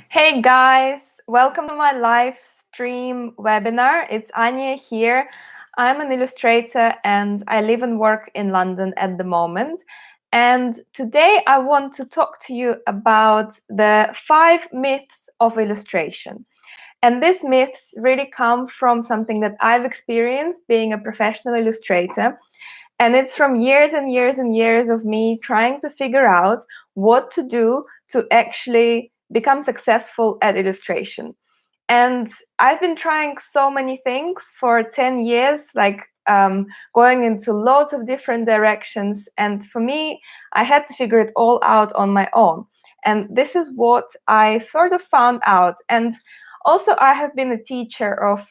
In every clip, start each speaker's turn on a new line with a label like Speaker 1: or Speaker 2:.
Speaker 1: Hey guys, welcome to my live stream webinar. It's Anya here. I'm an illustrator and I live and work in London at the moment. And today I want to talk to you about the 5 myths of illustration. And these myths really come from something that I've experienced being a professional illustrator. And it's from years and years and years of me trying to figure out what to do to actually become successful at illustration. And I've been trying so many things for 10 years, going into loads of different directions. And for me, I had to figure it all out on my own. And this is what I sort of found out. And also, I have been a teacher of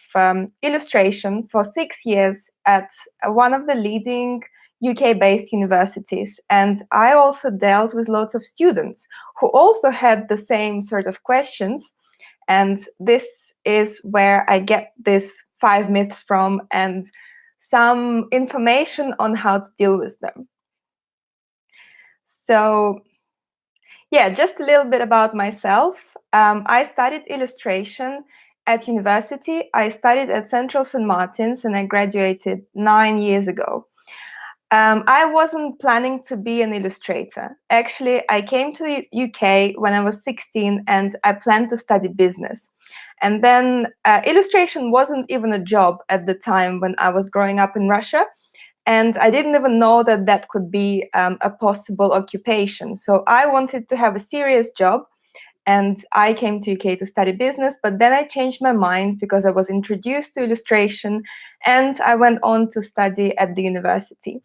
Speaker 1: illustration for 6 years at one of the leading UK-based universities. And I also dealt with lots of students who also had the same sort of questions. And this is where I get these 5 myths from and some information on how to deal with them. So, yeah, just a little bit about myself. I studied illustration at university. I studied at Central St. Martin's and I graduated 9 years ago. I wasn't planning to be an illustrator. Actually, I came to the UK when I was 16 and I planned to study business. And then illustration wasn't even a job at the time when I was growing up in Russia. And I didn't even know that that could be a possible occupation. So I wanted to have a serious job. And I came to UK to study business, but then I changed my mind because I was introduced to illustration and I went on to study at the university.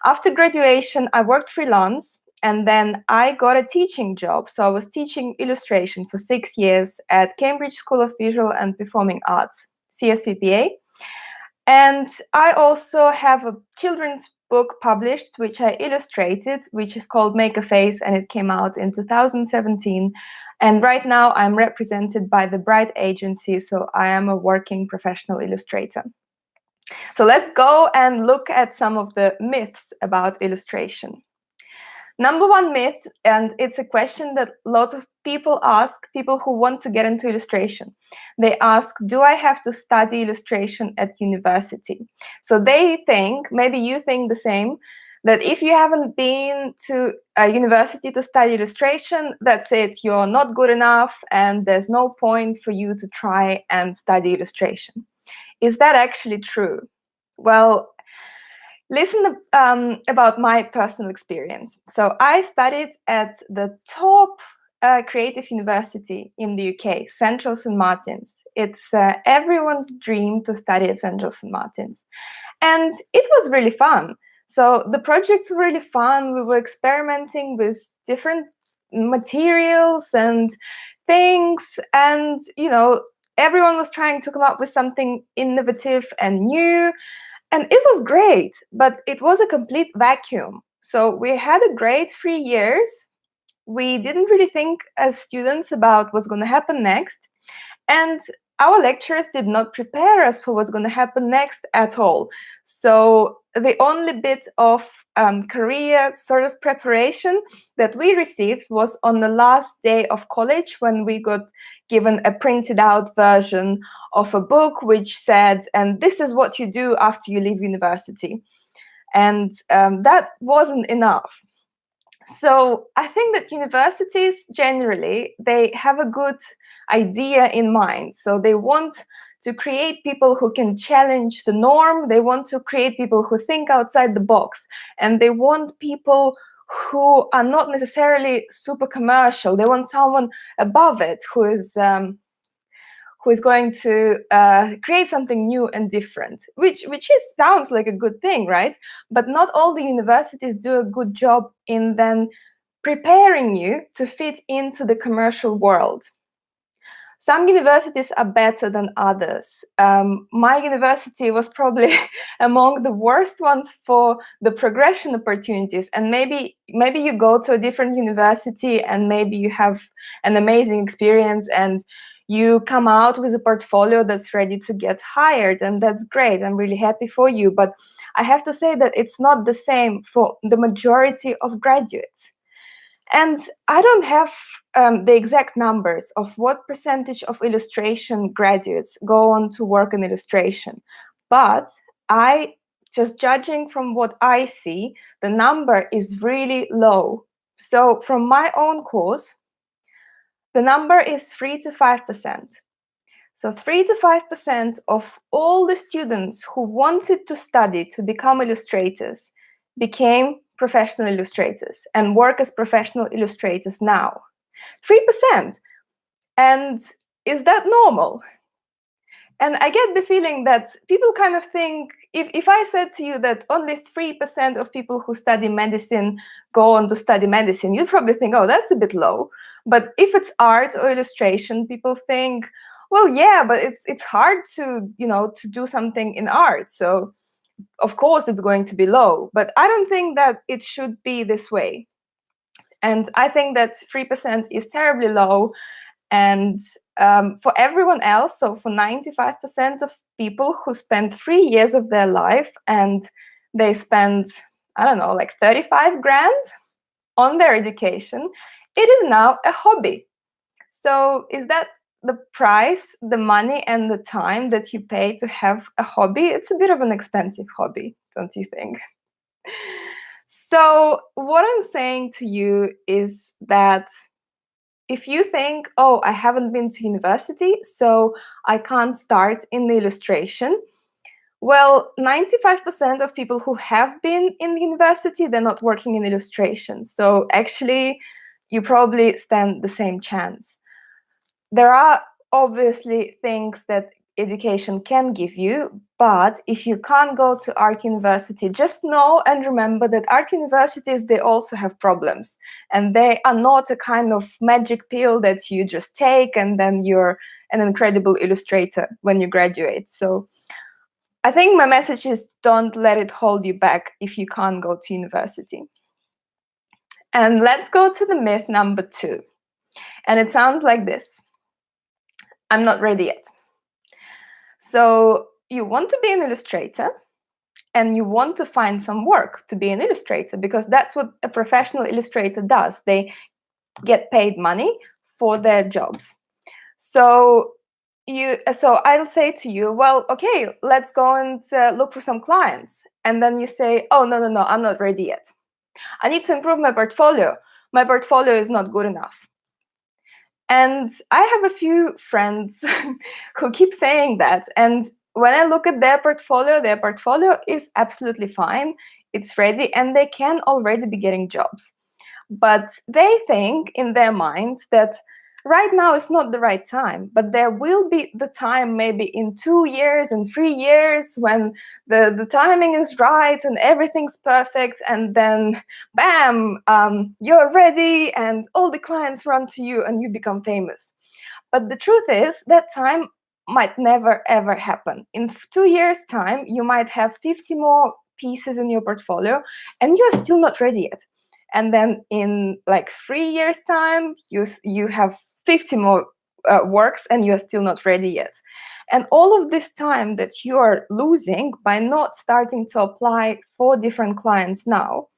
Speaker 1: After graduation, I worked freelance and then I got a teaching job. So I was teaching illustration for 6 years at Cambridge School of Visual and Performing Arts, CSVPA. And I also have a children's book published, which I illustrated, which is called Make a Face, and it came out in 2017. And right now I'm represented by the Bright Agency, so I am a working professional illustrator. So let's go and look at some of the myths about illustration. Number 1 myth, and it's a question that lots of people ask, people who want to get into illustration. They ask, do I have to study illustration at university? So they think, maybe you think the same, that if you haven't been to a university to study illustration, that's it, you're not good enough and there's no point for you to try and study illustration. Is that actually true? Well, listen about my personal experience. So I studied at the top creative university in the UK, Central St. Martin's. It's everyone's dream to study at Central St. Martin's. And it was really fun. So the projects were really fun. We were experimenting with different materials and things. And, you know, everyone was trying to come up with something innovative and new. And it was great, but it was a complete vacuum. So we had a great 3 years. We didn't really think as students about what's going to happen next. And our lecturers did not prepare us for what's going to happen next at all. So the only bit of career sort of preparation that we received was on the last day of college when we got given a printed out version of a book which said, and this is what you do after you leave university. And that wasn't enough. So I think that universities generally, they have a good idea in mind. So they want to create people who can challenge the norm. They want to create people who think outside the box. And they want people who are not necessarily super commercial. They want someone above it who is going to create something new and different, which sounds like a good thing, right? But not all the universities do a good job in then preparing you to fit into the commercial world. Some universities are better than others. My university was probably among the worst ones for the progression opportunities. And maybe you go to a different university and maybe you have an amazing experience and you come out with a portfolio that's ready to get hired, and that's great. I'm really happy for you. But I have to say that it's not the same for the majority of graduates. And I don't have the exact numbers of what percentage of illustration graduates go on to work in illustration, but just judging from what I see, the number is really low. So from my own course, the number is 3 to 5%. So 3 to 5% of all the students who wanted to study to become illustrators became professional illustrators and work as professional illustrators now. 3%. And is that normal? And I get the feeling that people kind of think, if I said to you that only 3% of people who study medicine go on to study medicine, you'd probably think, oh, that's a bit low. But if it's art or illustration, people think, well, yeah, but it's hard to, to do something in art. So of course it's going to be low. But I don't think that it should be this way. And I think that 3% is terribly low. And for everyone else, so for 95% of people who spend 3 years of their life and they spend, I don't know, like 35 grand on their education, it is now a hobby. So is that the price, the money and the time that you pay to have a hobby? It's a bit of an expensive hobby, don't you think? So what I'm saying to you is that if you think, oh, I haven't been to university, so I can't start in the illustration, well, 95% of people who have been in the university, they're not working in illustration. So actually, you probably stand the same chance. There are obviously things that education can give you, but if you can't go to art university, just know and remember that art universities, they also have problems, and they are not a kind of magic pill that you just take and then you're an incredible illustrator when you graduate. So I think my message is, don't let it hold you back if you can't go to university. And let's go to the myth number 2. And it sounds like this: I'm not ready yet. So you want to be an illustrator and you want to find some work to be an illustrator, because that's what a professional illustrator does. They get paid money for their jobs. So I'll say to you, well, okay, let's go and look for some clients. And then you say, oh, no, I'm not ready yet. I need to improve my portfolio. My portfolio is not good enough. And I have a few friends who keep saying that. And when I look at their portfolio is absolutely fine. It's ready and they can already be getting jobs. But they think in their minds that right now is not the right time, but there will be the time maybe in 2 years and 3 years when the timing is right and everything's perfect, and then bam, you're ready and all the clients run to you and you become famous. But the truth is that time might never ever happen. In 2 years time, you might have 50 more pieces in your portfolio and you're still not ready yet. And then in like 3 years time, you have 50 more works and you're still not ready yet. And all of this time that you are losing by not starting to apply for different clients now,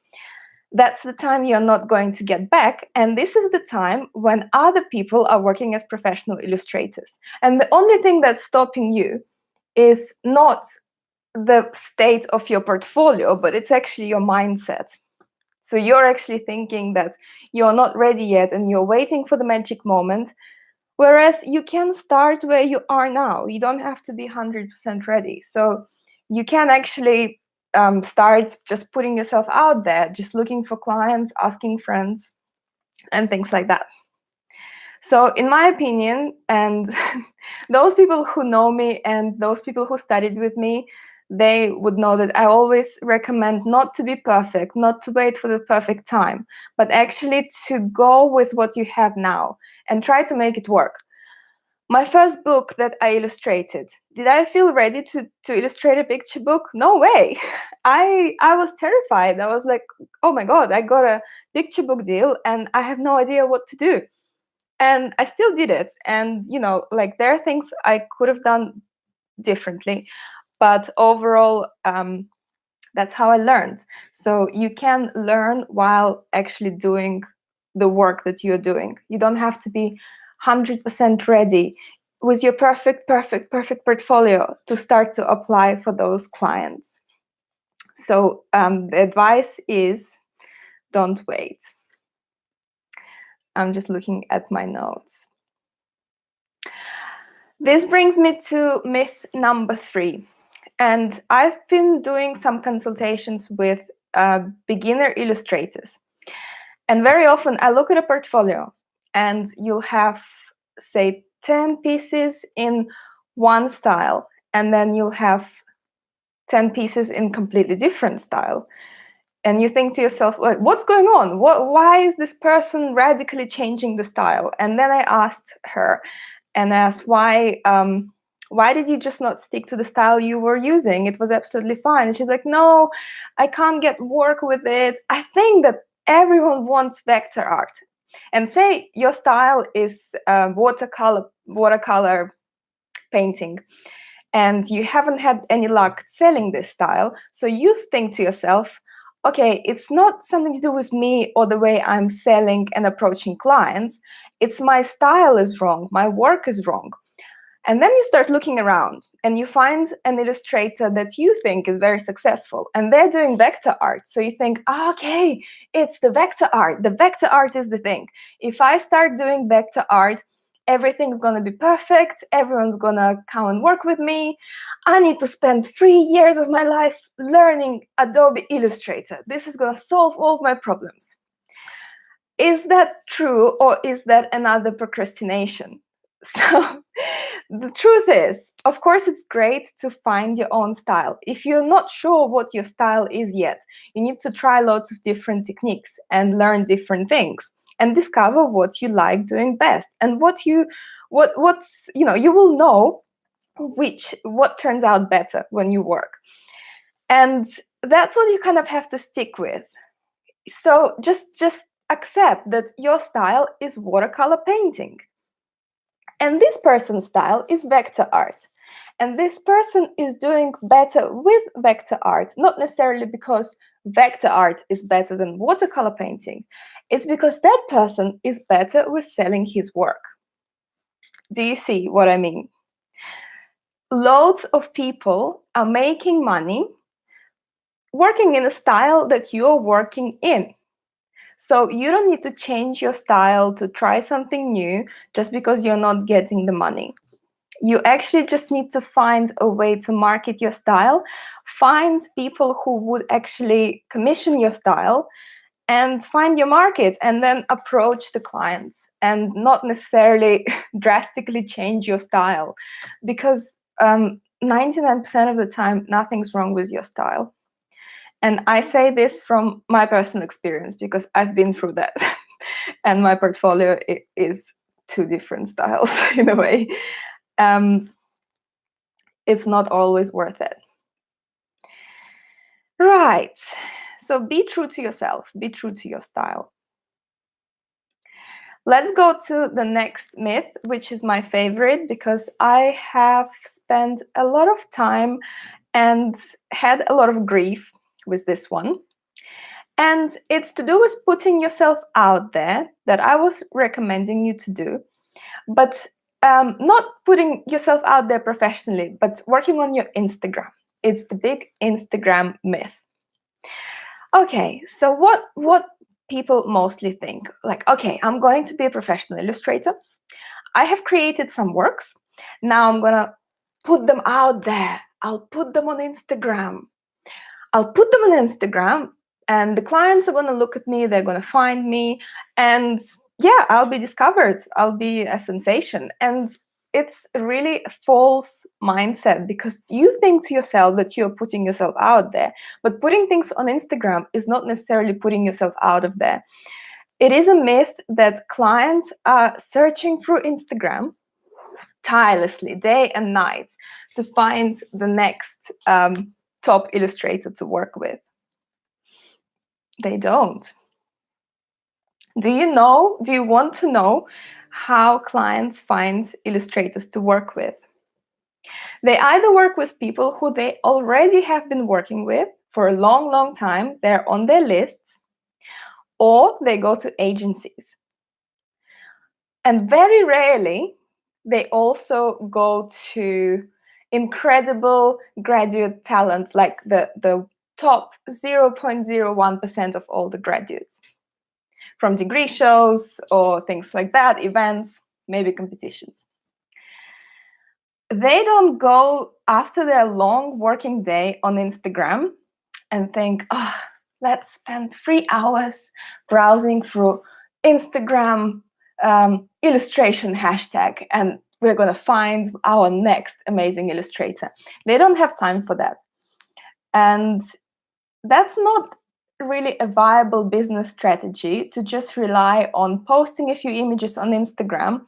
Speaker 1: that's the time you're not going to get back. And this is the time when other people are working as professional illustrators. And the only thing that's stopping you is not the state of your portfolio, but it's actually your mindset. So you're actually thinking that you're not ready yet and you're waiting for the magic moment, whereas you can start where you are now. You don't have to be 100% ready. So you can actually start just putting yourself out there, just looking for clients, asking friends, and things like that. So in my opinion, and those people who know me and those people who studied with me, they would know that I always recommend not to be perfect, not to wait for the perfect time, but actually to go with what you have now and try to make it work. My first book that I illustrated, did I feel ready to illustrate a picture book? No way. I was terrified. I was like, oh my God, I got a picture book deal and I have no idea what to do. And I still did it. And, like there are things I could have done differently. But overall, that's how I learned. So you can learn while actually doing the work that you're doing. You don't have to be 100% ready with your perfect portfolio to start to apply for those clients. So the advice is, don't wait. I'm just looking at my notes. This brings me to myth number 3. And I've been doing some consultations with beginner illustrators. And very often I look at a portfolio and you'll have, say, 10 pieces in one style, and then you'll have 10 pieces in completely different style. And you think to yourself, like, what's going on? Why is this person radically changing the style? And then I asked her, and asked, why did you just not stick to the style you were using? It was absolutely fine. And she's like, no, I can't get work with it. I think that everyone wants vector art. And say your style is watercolor painting, and you haven't had any luck selling this style. So you think to yourself, okay, it's not something to do with me or the way I'm selling and approaching clients. It's my style is wrong, my work is wrong. And then you start looking around and you find an illustrator that you think is very successful, and they're doing vector art. So you think, okay, it's the vector art. The vector art is the thing. If I start doing vector art, everything's going to be perfect. Everyone's going to come and work with me. I need to spend 3 years of my life learning Adobe Illustrator. This is going to solve all of my problems. Is that true, or is that another procrastination? So the truth is, of course, it's great to find your own style. If you're not sure what your style is yet, you need to try lots of different techniques and learn different things and discover what you like doing best, and you will know what turns out better when you work. And that's what you kind of have to stick with. So just accept that your style is watercolor painting. And this person's style is vector art. And this person is doing better with vector art, not necessarily because vector art is better than watercolor painting. It's because that person is better with selling his work. Do you see what I mean? Loads of people are making money working in a style that you're working in. So you don't need to change your style to try something new just because you're not getting the money. You actually just need to find a way to market your style, find people who would actually commission your style, and find your market, and then approach the clients, and not necessarily drastically change your style, because 99% of the time, nothing's wrong with your style. And I say this from my personal experience because I've been through that. And my portfolio is 2 different styles in a way. It's not always worth it. Right. So be true to yourself. Be true to your style. Let's go to the next myth, which is my favorite because I have spent a lot of time and had a lot of grief with this one. And it's to do with putting yourself out there, that I was recommending you to do, but not putting yourself out there professionally, but working on your Instagram. It's the big Instagram myth. Okay, so what people mostly think, like, okay, I'm going to be a professional illustrator. I have created some works. Now I'm gonna put them out there. I'll put them on Instagram. And the clients are going to look at me, they're going to find me, and yeah, I'll be discovered. I'll be a sensation. And it's really a false mindset, because you think to yourself that you're putting yourself out there, but putting things on Instagram is not necessarily putting yourself out of there. It is a myth that clients are searching through Instagram tirelessly, day and night, to find the next top illustrator to work with. They don't. Do you want to know how clients find illustrators to work with? They either work with people who they already have been working with for a long, long time, they're on their lists, or they go to agencies. And very rarely, they also go to incredible graduate talent, like the top 0.01% of all the graduates from degree shows or things like that, events, maybe competitions. They don't go after their long working day on Instagram and think, oh, let's spend 3 hours browsing through Instagram illustration hashtag and we're going to find our next amazing illustrator. They don't have time for that. And that's not really a viable business strategy, to just rely on posting a few images on Instagram,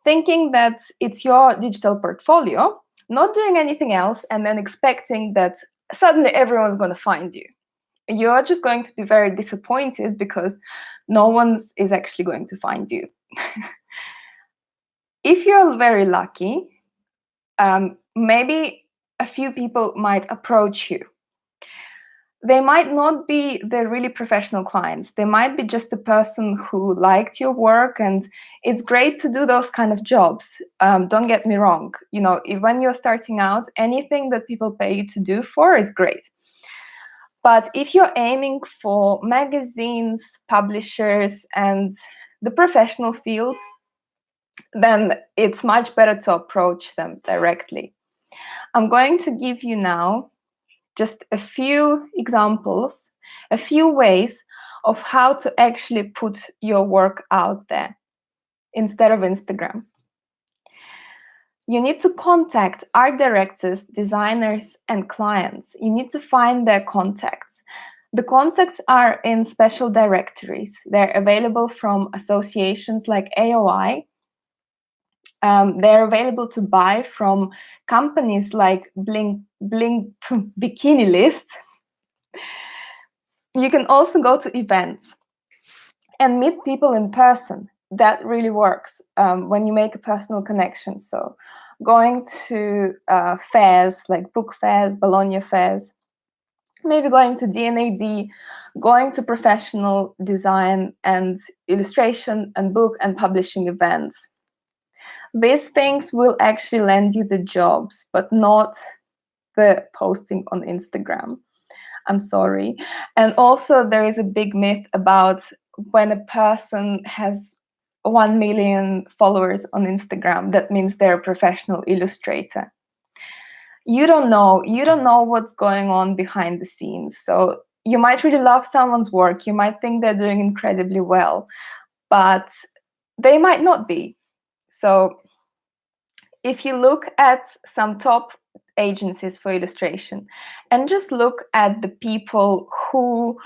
Speaker 1: thinking that it's your digital portfolio, not doing anything else, and then expecting that suddenly everyone's going to find you. You're just going to be very disappointed because no one is actually going to find you. If you're very lucky, maybe a few people might approach you. They might not be the really professional clients. They might be just a person who liked your work, and it's great to do those kind of jobs. Don't get me wrong. You know, when you're starting out, anything that people pay you to do for is great. But if you're aiming for magazines, publishers, and the professional field, then it's much better to approach them directly. I'm going to give you now just a few examples, a few ways of how to actually put your work out there instead of Instagram. You need to contact art directors, designers, and clients. You need to find their contacts. The contacts are in special directories. They're available from associations like AOI. They're available to buy from companies like Bling Bikini List. You can also go to events and meet people in person. That really works when you make a personal connection. So going to fairs like book fairs, Bologna fairs, maybe going to D&AD, going to professional design and illustration and book and publishing events. These things will actually land you the jobs, but not the posting on Instagram. I'm sorry. And also there is a big myth about when a person has 1 million followers on Instagram, that means they're a professional illustrator. You don't know what's going on behind the scenes. So you might really love someone's work. You might think they're doing incredibly well, but they might not be. So if you look at some top agencies for illustration and just look at the people who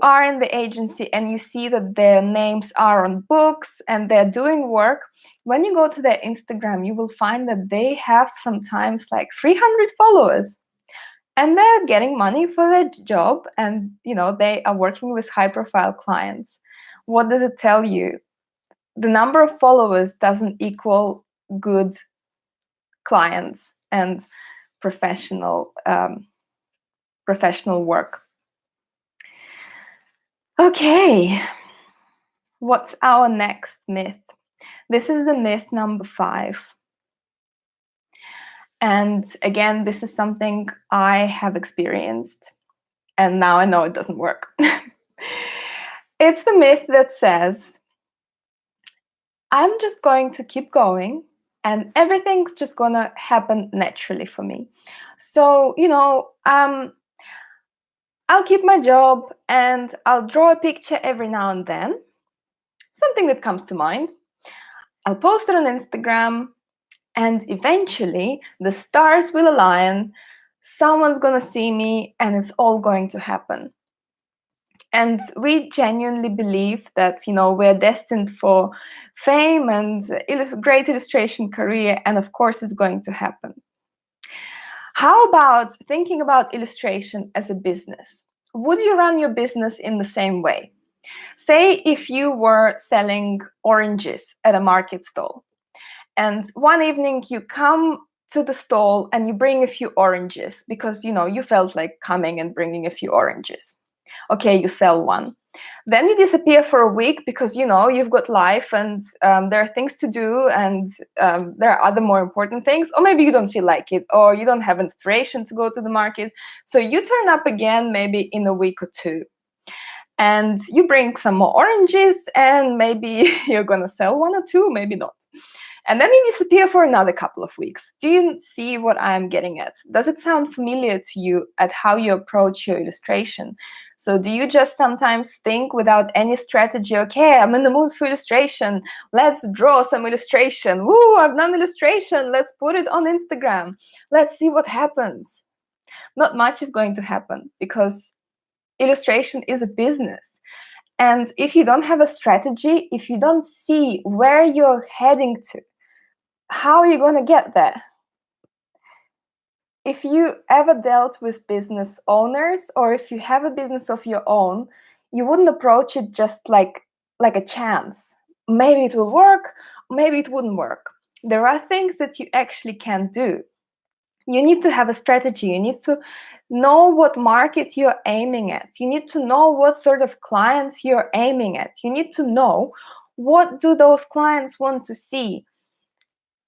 Speaker 1: are in the agency, and you see that their names are on books and they're doing work, when you go to their Instagram, you will find that they have sometimes like 300 followers and they're getting money for their job, and you know, they are working with high-profile clients. What does it tell you? The number of followers doesn't equal good clients and professional work. Okay, what's our next myth? This is the myth number 5. And again, this is something I have experienced, and now I know it doesn't work. It's the myth that says, I'm just going to keep going and everything's just gonna happen naturally for me. So, you know, I'll keep my job and I'll draw a picture every now and then, something that comes to mind. I'll post it on Instagram, and eventually the stars will align, someone's gonna see me, and it's all going to happen. And we genuinely believe that, you know, we're destined for fame and great illustration career, and of course it's going to happen. How about thinking about illustration as a business? Would you run your business in the same way? Say if you were selling oranges at a market stall, and one evening you come to the stall and you bring a few oranges because, you know, you felt like coming and bringing a few oranges. Okay, you sell one. Then you disappear for a week because, you know, you've got life and there are things to do, and there are other more important things, or maybe you don't feel like it, or you don't have inspiration to go to the market. So you turn up again maybe in a week or two, and you bring some more oranges, and maybe you're gonna sell one or two, maybe not. And then you disappear for another couple of weeks. Do you see what I'm getting at? Does it sound familiar to you at how you approach your illustration? So do you just sometimes think without any strategy, okay, I'm in the mood for illustration, let's draw some illustration. Woo, I've done illustration, let's put it on Instagram. Let's see what happens. Not much is going to happen because illustration is a business. And if you don't have a strategy, if you don't see where you're heading to, how are you going to get there? If you ever dealt with business owners, or if you have a business of your own, you wouldn't approach it just like a chance. Maybe it will work, maybe it wouldn't work. There are things that you actually can do. You need to have a strategy. You need to know what market you're aiming at. You need to know what sort of clients you're aiming at. You need to know what do those clients want to see.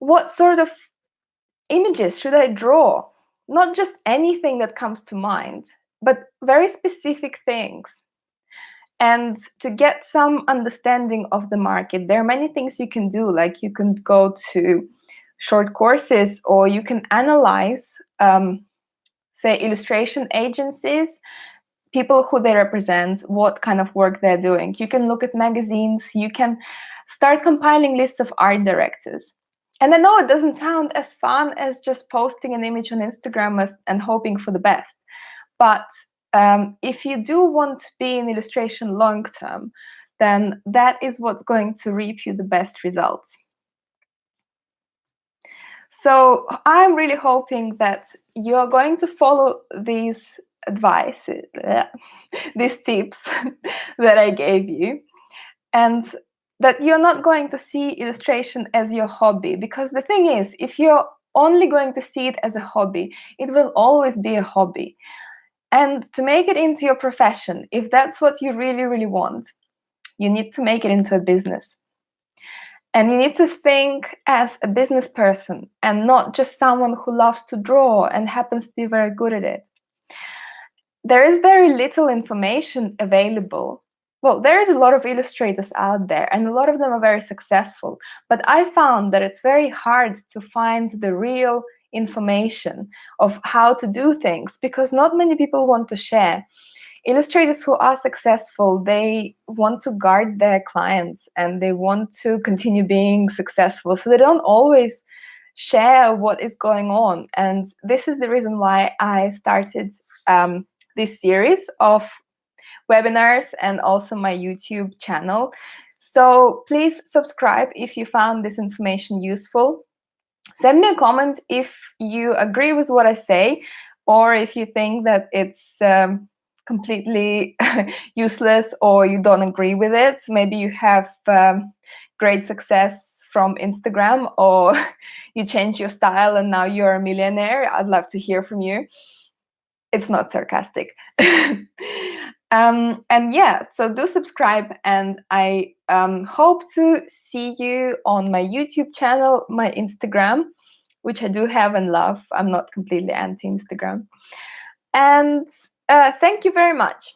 Speaker 1: What sort of images should I draw? Not just anything that comes to mind, but very specific things. And to get some understanding of the market, there are many things you can do. Like you can go to short courses, or you can analyze, say, illustration agencies, people who they represent, what kind of work they're doing. You can look at magazines. You can start compiling lists of art directors. And I know it doesn't sound as fun as just posting an image on Instagram and hoping for the best. But if you do want to be in illustration long term, then that is what's going to reap you the best results. So I'm really hoping that you're going to follow these advices, these tips that I gave you, and that you're not going to see illustration as your hobby. Because the thing is, if you're only going to see it as a hobby, it will always be a hobby. And to make it into your profession, if that's what you really, really want, you need to make it into a business. And you need to think as a business person and not just someone who loves to draw and happens to be very good at it. There is very little information available. Well, there is a lot of illustrators out there, and a lot of them are very successful. But I found that it's very hard to find the real information of how to do things, because not many people want to share. Illustrators who are successful, they want to guard their clients and they want to continue being successful. So they don't always share what is going on. And this is the reason why I started this series of webinars and also my YouTube channel. So please subscribe if you found this information useful. Send me a comment if you agree with what I say, or if you think that it's completely useless, or you don't agree with it. Maybe you have great success from Instagram, or you change your style and now you're a millionaire. I'd love to hear from you. It's not sarcastic. And yeah, so do subscribe, and I hope to see you on my YouTube channel, my Instagram, which I do have and love. I'm not completely anti-Instagram. And thank you very much.